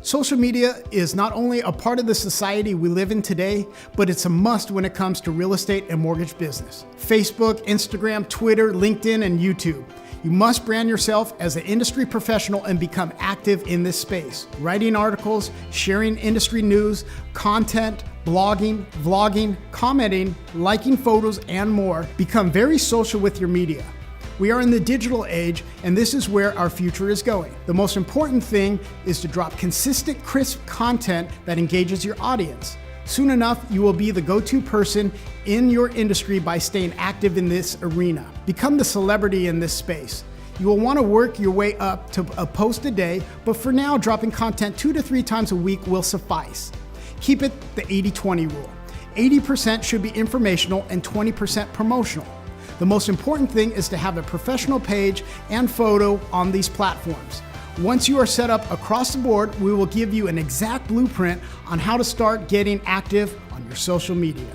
Social media is not only a part of the society we live in today, but it's a must when it comes to real estate and mortgage business. Facebook, Instagram, Twitter, LinkedIn, and YouTube. You must brand yourself as an industry professional and become active in this space. Writing articles, sharing industry news, content, blogging, vlogging, commenting, liking photos, and more. Become very social with your media. We are in the digital age, and this is where our future is going. The most important thing is to drop consistent, crisp content that engages your audience. Soon enough, you will be the go-to person in your industry by staying active in this arena. Become the celebrity in this space. You will want to work your way up to a post a day, but for now, dropping content 2 to 3 times a week will suffice. Keep it the 80-20 rule. 80% should be informational and 20% promotional. The most important thing is to have a professional page and photo on these platforms. Once you are set up across the board, we will give you an exact blueprint on how to start getting active on your social media.